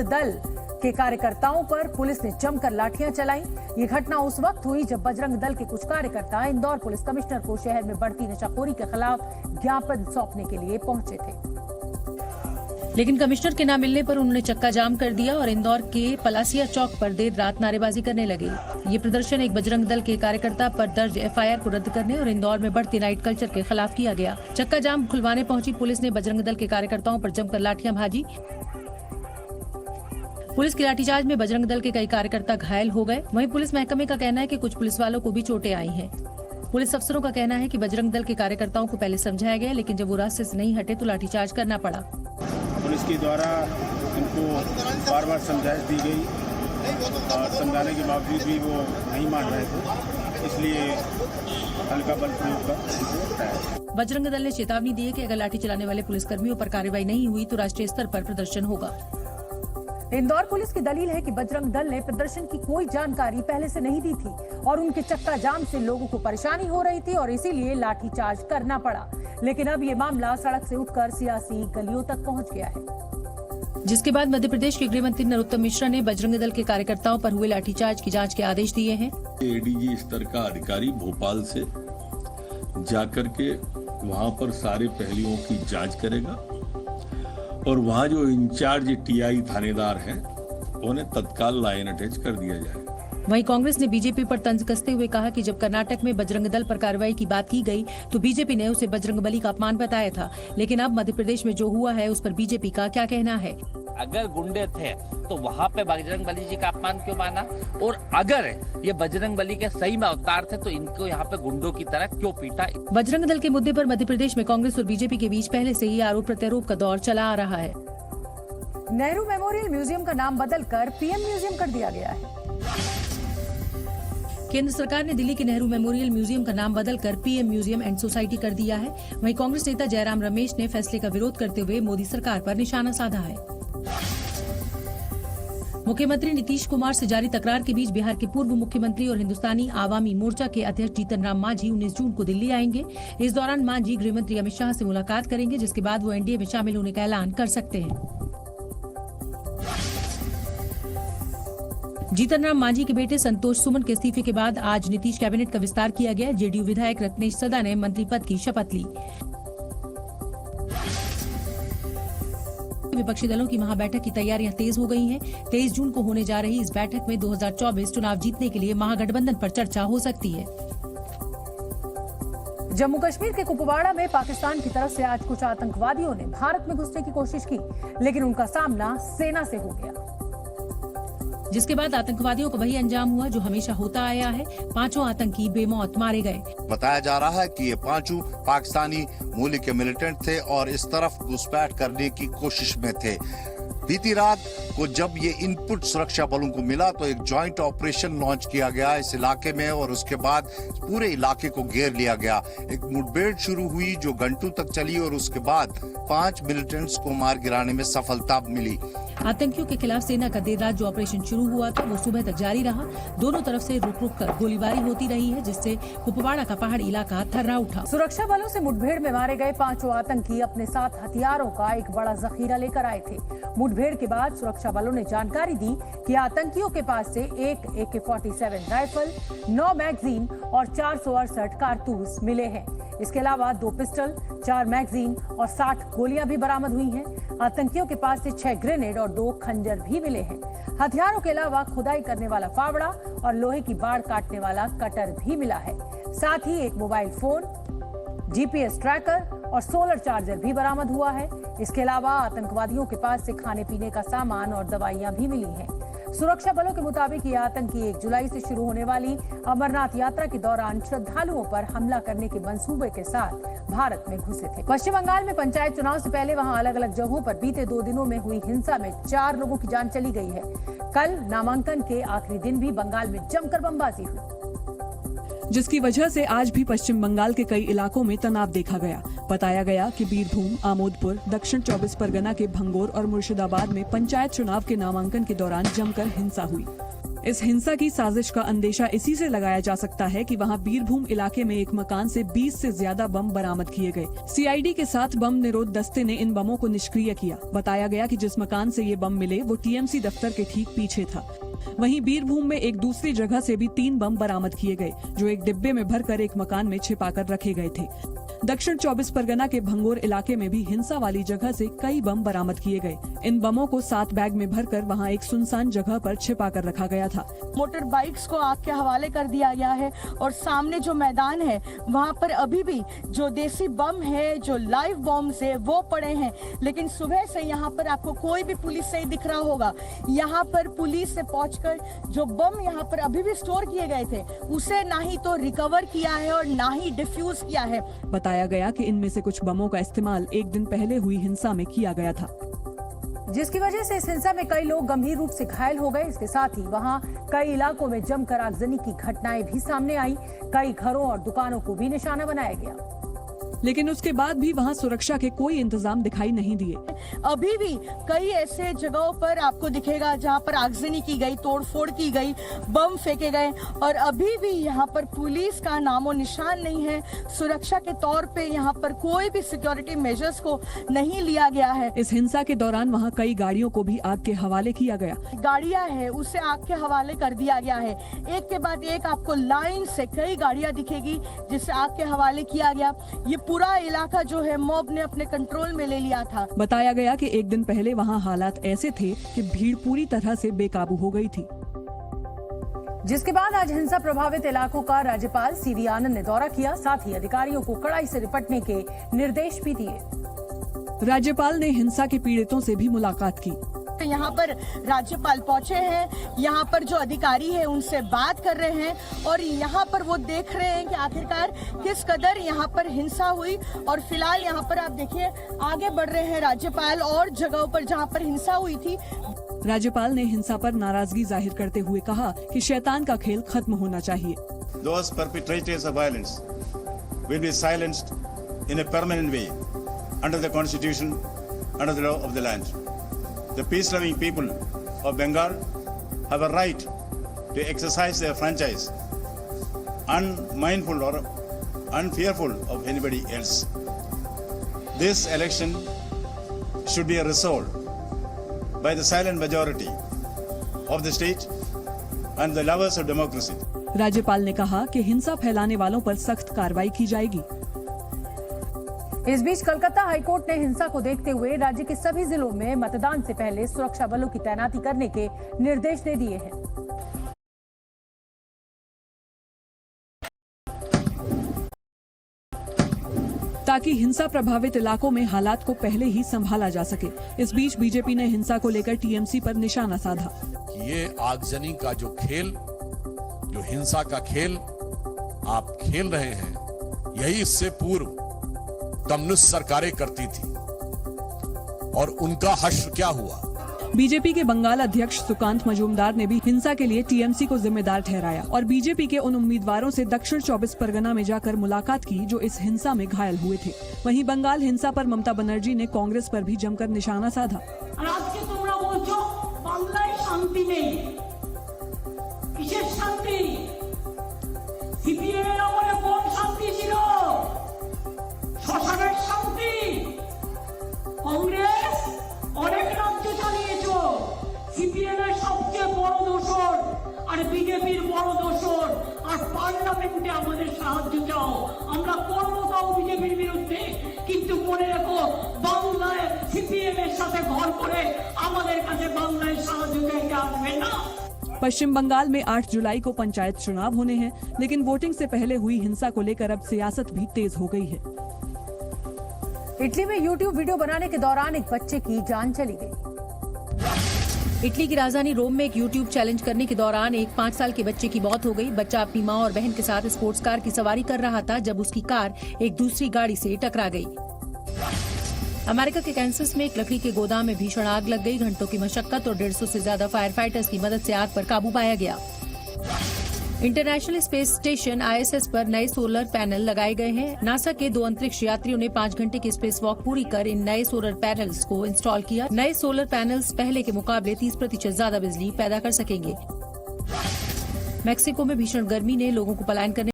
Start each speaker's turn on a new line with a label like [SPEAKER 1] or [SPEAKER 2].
[SPEAKER 1] दल के कार्यकर्ताओं पर पुलिस ने जमकर लाठियां चलाई। ये घटना उस वक्त हुई जब बजरंग दल के कुछ कार्यकर्ता इंदौर पुलिस कमिश्नर को शहर में बढ़ती नशाखोरी के खिलाफ ज्ञापन सौंपने के लिए पहुंचे थे, लेकिन कमिश्नर के न मिलने पर उन्होंने चक्का जाम कर दिया और इंदौर के पलासिया चौक पर देर रात नारेबाजी करने लगे। ये प्रदर्शन एक बजरंग दल के कार्यकर्ता पर दर्ज एफआईआर को रद्द करने और इंदौर में बढ़ती नाइट कल्चर के खिलाफ किया गया। चक्का जाम खुलवाने पहुंची पुलिस ने बजरंग दल के कार्यकर्ताओं पर जमकर लाठियां भाजी। पुलिस की लाठीचार्ज में बजरंग दल के कई कार्यकर्ता घायल हो गए। वहीं पुलिस महकमे का कहना है कि कुछ पुलिस वालों को भी चोटें आई हैं। पुलिस अफसरों का कहना है कि बजरंग दल के कार्यकर्ताओं को पहले समझाया गया, लेकिन जब वो रास्ते से नहीं हटे तो लाठीचार्ज करना पड़ा।
[SPEAKER 2] पुलिस के द्वारा उनको बार बार समझाइश दी गई और समझाने के बावजूद भी वो नहीं मान रहे थे, इसलिए हल्का बल प्रयोग का।
[SPEAKER 1] बजरंग दल ने चेतावनी दी है कि अगर लाठी चलाने वाले पुलिसकर्मियों पर कार्रवाई नहीं हुई तो राष्ट्रीय स्तर पर प्रदर्शन होगा। इंदौर पुलिस की दलील है कि बजरंग दल ने प्रदर्शन की कोई जानकारी पहले से नहीं दी थी और उनके चक्का जाम से लोगों को परेशानी हो रही थी और इसीलिए लाठीचार्ज करना पड़ा। लेकिन अब ये मामला सड़क से उठकर सियासी गलियों तक पहुंच गया है, जिसके बाद मध्य प्रदेश के गृह मंत्री नरोत्तम मिश्रा ने बजरंग दल के कार्यकर्ताओं पर हुए लाठीचार्ज की जांच के आदेश दिए हैं।
[SPEAKER 3] एडीजी स्तर का अधिकारी भोपाल से जाकर के वहां पर सारे पहलुओं की जांच करेगा और वहाँ जो इंचार्ज टीआई थानेदार हैं उन्हें तत्काल लाइन अटैच कर दिया जाए।
[SPEAKER 1] वहीं कांग्रेस ने बीजेपी पर तंज कसते हुए कहा कि जब कर्नाटक में बजरंग दल पर कार्रवाई की बात की गई तो बीजेपी ने उसे बजरंगबली का अपमान बताया था, लेकिन अब मध्य प्रदेश में जो हुआ है उस पर बीजेपी का क्या कहना है।
[SPEAKER 4] अगर गुंडे थे तो वहाँ पे बजरंगबली जी का अपमान क्यों माना, और अगर ये बजरंगबली के सही में अवतार थे तो इनको यहाँ पे गुंडों की तरह क्यों पीटा।
[SPEAKER 1] बजरंग दल के मुद्दे पर मध्य प्रदेश में कांग्रेस और बीजेपी के बीच पहले से ही आरोप प्रत्यारोप का दौर चला आ रहा है। नेहरू मेमोरियल म्यूजियम का नाम बदलकर पीएम म्यूजियम कर दिया गया है। केंद्र सरकार ने दिल्ली के नेहरू मेमोरियल म्यूजियम का नाम बदलकर पीएम म्यूजियम एंड सोसाइटी कर दिया है। वहीं कांग्रेस नेता जयराम रमेश ने फैसले का विरोध करते हुए मोदी सरकार पर निशाना साधा है। मुख्यमंत्री नीतीश कुमार से जारी तकरार के बीच बिहार के पूर्व मुख्यमंत्री और हिंदुस्तानी आवामी मोर्चा के अध्यक्ष जीतन राम मांझी 19 जून को दिल्ली आएंगे। इस दौरान मांझी गृह मंत्री अमित शाह से मुलाकात करेंगे, जिसके बाद वो एनडीए में शामिल होने का ऐलान कर सकते हैं। जीतन राम मांझी के बेटे संतोष सुमन के इस्तीफे के बाद आज नीतीश कैबिनेट का विस्तार किया गया। जेडीयू विधायक रत्नेश सदा ने मंत्री पद की शपथ ली। विपक्षी दलों की महाबैठक की तैयारियां तेज हो गई हैं। 23 जून को होने जा रही इस बैठक में 2024 चुनाव जीतने के लिए महागठबंधन पर चर्चा हो सकती है। जम्मू कश्मीर के कुपवाड़ा में पाकिस्तान की तरफ से आज कुछ आतंकवादियों ने भारत में घुसने की कोशिश की, लेकिन उनका सामना सेना से हो गया, जिसके बाद आतंकवादियों को वही अंजाम हुआ जो हमेशा होता आया है। 5 आतंकी बेमौत मारे गए।
[SPEAKER 5] बताया जा रहा है कि ये 5 पाकिस्तानी मूल के मिलिटेंट थे और इस तरफ घुसपैठ करने की कोशिश में थे। बीती रात को जब ये इनपुट सुरक्षा बलों को मिला तो एक जॉइंट ऑपरेशन लॉन्च किया गया इस इलाके में और उसके बाद पूरे इलाके को घेर लिया गया। एक मुठभेड़ शुरू हुई जो घंटों तक चली और उसके बाद 5 मिलिटेंट्स को मार गिराने में सफलता मिली।
[SPEAKER 1] आतंकियों के खिलाफ सेना का देर रात जो ऑपरेशन शुरू हुआ था वो सुबह तक जारी रहा। दोनों तरफ से रुक रुक कर गोलीबारी होती रही है, जिससे कुपवाड़ा का पहाड़ी इलाका थर्रा उठा। सुरक्षा बलों से मुठभेड़ में मारे गए 5 आतंकी अपने साथ हथियारों का एक बड़ा जखीरा लेकर आए थे। मुठभेड़ के बाद सुरक्षा बलों ने जानकारी दी कि आतंकियों के पास से एक AK-47 राइफल, 9 मैगजीन और 468 कारतूस मिले हैं। इसके अलावा 2 पिस्टल, 4 मैगजीन और 60 गोलियां भी बरामद हुई हैं। आतंकियों के पास से 6 ग्रेनेड और 2 खंजर भी मिले हैं। हथियारों के अलावा खुदाई करने वाला फावड़ा और लोहे की बाड़ काटने वाला कटर भी मिला है। साथ ही एक मोबाइल फोन, GPS ट्रैकर और सोलर चार्जर भी बरामद हुआ है। इसके अलावा आतंकवादियों के पास से खाने पीने का सामान और दवाइयां भी मिली हैं। सुरक्षा बलों के मुताबिक ये आतंकी 1 जुलाई से शुरू होने वाली अमरनाथ यात्रा के दौरान श्रद्धालुओं पर हमला करने के मंसूबे के साथ भारत में घुसे थे। पश्चिम बंगाल में पंचायत चुनाव से पहले वहां अलग अलग जगहों पर बीते 2 दिनों में हुई हिंसा में 4 लोगों की जान चली गई है। कल नामांकन के आखिरी दिन भी बंगाल में जमकर बमबाजी हुई,
[SPEAKER 6] जिसकी वजह से आज भी पश्चिम बंगाल के कई इलाकों में तनाव देखा गया। बताया गया कि बीरभूम, आमोदपुर, दक्षिण 24 परगना के भंगोर और मुर्शिदाबाद में पंचायत चुनाव के नामांकन के दौरान जमकर हिंसा हुई। इस हिंसा की साजिश का अंदेशा इसी से लगाया जा सकता है कि वहां बीरभूम इलाके में एक मकान से 20 से ज्यादा बम बरामद किए गए। सीआईडी के साथ बम निरोध दस्ते ने इन बमों को निष्क्रिय किया। बताया गया कि जिस मकान से ये बम मिले वो टीएमसी दफ्तर के ठीक पीछे था। वहीं बीरभूम में एक दूसरी जगह से भी 3 बम बरामद किए गए, जो एक डिब्बे में भरकर एक मकान में छिपाकर रखे गए थे। दक्षिण 24 परगना के भंगोर इलाके में भी हिंसा वाली जगह से कई बम बरामद किए गए। इन बमों को 7 बैग में भरकर वहां एक सुनसान जगह पर छिपा कर रखा गया था।
[SPEAKER 7] मोटर बाइक्स को आग के हवाले कर दिया गया है और सामने जो मैदान है वहां पर अभी भी जो देसी बम है, जो लाइव बॉम्ब्स है वो पड़े हैं। लेकिन सुबह से यहाँ पर आपको कोई भी पुलिस नहीं दिख रहा होगा। यहाँ पर पुलिस से पहुंचकर जो बम यहाँ पर अभी भी स्टोर किए गए थे उसे ना ही तो रिकवर किया है और ना ही डिफ्यूज किया है।
[SPEAKER 6] बताया गया कि इनमें से कुछ बमों का इस्तेमाल एक दिन पहले हुई हिंसा में किया गया था,
[SPEAKER 1] जिसकी वजह से इस हिंसा में कई लोग गंभीर रूप से घायल हो गए। इसके साथ ही वहां कई इलाकों में जमकर आगजनी की घटनाएं भी सामने आई। कई घरों और दुकानों को भी निशाना बनाया गया,
[SPEAKER 6] लेकिन उसके बाद भी वहां सुरक्षा के कोई इंतजाम दिखाई नहीं दिए।
[SPEAKER 7] अभी भी कई ऐसे जगहों पर आपको दिखेगा जहां पर आगजनी की गई, तोड़फोड़ की गई, बम फेंके गए और अभी भी यहां पर पुलिस का नामो निशान नहीं है। सुरक्षा के तौर पे यहां पर कोई भी सिक्योरिटी मेजर्स को नहीं लिया गया है।
[SPEAKER 6] इस हिंसा के दौरान वहां कई गाड़ियों को भी आग के हवाले किया गया।
[SPEAKER 7] गाड़ियां है उसे आग के हवाले कर दिया गया है। एक के बाद एक आपको लाइन से कई गाड़ियां दिखेगी जिसे आग के हवाले किया गया। ये पूरा इलाका जो है मॉब ने अपने कंट्रोल में ले लिया था।
[SPEAKER 6] बताया गया कि एक दिन पहले वहां हालात ऐसे थे कि भीड़ पूरी तरह से बेकाबू हो गई थी।
[SPEAKER 1] जिसके बाद आज हिंसा प्रभावित इलाकों का राज्यपाल सीवी आनंद ने दौरा किया। साथ ही अधिकारियों को कड़ाई से निपटने के निर्देश भी दिए।
[SPEAKER 6] राज्यपाल ने हिंसा के पीड़ितों से भी मुलाकात की।
[SPEAKER 7] यहाँ पर राज्यपाल पहुंचे हैं, यहाँ पर जो अधिकारी है उनसे बात कर रहे हैं और यहाँ पर वो देख रहे हैं कि आखिरकार किस कदर यहाँ पर हिंसा हुई। और फिलहाल यहाँ पर आप देखिए आगे बढ़ रहे हैं राज्यपाल और जगहों पर जहाँ पर हिंसा हुई थी।
[SPEAKER 6] राज्यपाल ने हिंसा पर नाराजगी जाहिर करते हुए कहा कि शैतान का खेल खत्म होना चाहिए।
[SPEAKER 2] Those perpetrators of violence will be silenced in a permanent way under the constitution, under the law of the land. The peace-loving people of Bengal have a right to exercise their franchise, unmindful or unfearful of anybody else. This election should be resolved by the silent majority of the state and the lovers of democracy.
[SPEAKER 6] राज्यपाल ने कहा कि हिंसा फैलाने वालों पर सख्त कार्रवाई की जाएगी।
[SPEAKER 1] इस बीच कलकत्ता हाईकोर्ट ने हिंसा को देखते हुए राज्य के सभी जिलों में मतदान से पहले सुरक्षा बलों की तैनाती करने के निर्देश दे दिए हैं।
[SPEAKER 6] ताकि हिंसा प्रभावित इलाकों में हालात को पहले ही संभाला जा सके। इस बीच बीजेपी ने हिंसा को लेकर टीएमसी पर निशाना साधा।
[SPEAKER 8] ये आगजनी का जो खेल, जो हिंसा का खेल आप खेल रहे हैं, यही इससे पूर्व कम्युनिस्ट सरकारें करती थी और उनका हश्र क्या हुआ।
[SPEAKER 6] बीजेपी के बंगाल अध्यक्ष सुकांत मजूमदार ने भी हिंसा के लिए टीएमसी को जिम्मेदार ठहराया और बीजेपी के उन उम्मीदवारों से दक्षिण 24 परगना में जाकर मुलाकात की जो इस हिंसा में घायल हुए थे। वहीं बंगाल हिंसा पर ममता बनर्जी ने कांग्रेस पर भी जमकर निशाना साधा।
[SPEAKER 9] বিজেপির বড় দোষর আর পার্লামেন্টে আমাদের সাহায্য চাও, আমরা করবো তাও বিজেপির বিরুদ্ধে, কিন্তু মনে রেখো বাংলায় সিপিএম এর সাথে ঘর করে আমাদের কাছে বাংলায় সাহায্য চাইতে আসবে না।
[SPEAKER 6] पश्चिम बंगाल में 8 जुलाई को पंचायत चुनाव होने हैं, लेकिन वोटिंग से पहले हुई हिंसा को लेकर अब सियासत भी तेज हो गई है।
[SPEAKER 1] इटली में यूट्यूब वीडियो बनाने के दौरान एक बच्चे की जान चली गई। इटली की राजधानी रोम में एक यूट्यूब चैलेंज करने के दौरान एक 5 साल के बच्चे की मौत हो गई। बच्चा अपनी मां और बहन के साथ स्पोर्ट्स कार की सवारी कर रहा था जब उसकी कार एक दूसरी गाड़ी से टकरा गई। अमेरिका के कैंसस में एक लकड़ी के गोदाम में भीषण आग लग गई। घंटों की मशक्कत और 150 से ज्यादा फायर फाइटर्स की मदद से आग पर काबू पाया गया। इंटरनेशनल स्पेस स्टेशन ISS पर नए सोलर पैनल लगाए गए हैं। नासा के 2 अंतरिक्ष यात्रियों ने 5 घंटे की स्पेस वॉक पूरी कर इन नए सोलर पैनल्स को इंस्टॉल किया। नए सोलर पैनल्स पहले के मुकाबले 30% ज्यादा बिजली पैदा कर सकेंगे। मैक्सिको में भीषण गर्मी ने लोगों को पलायन करने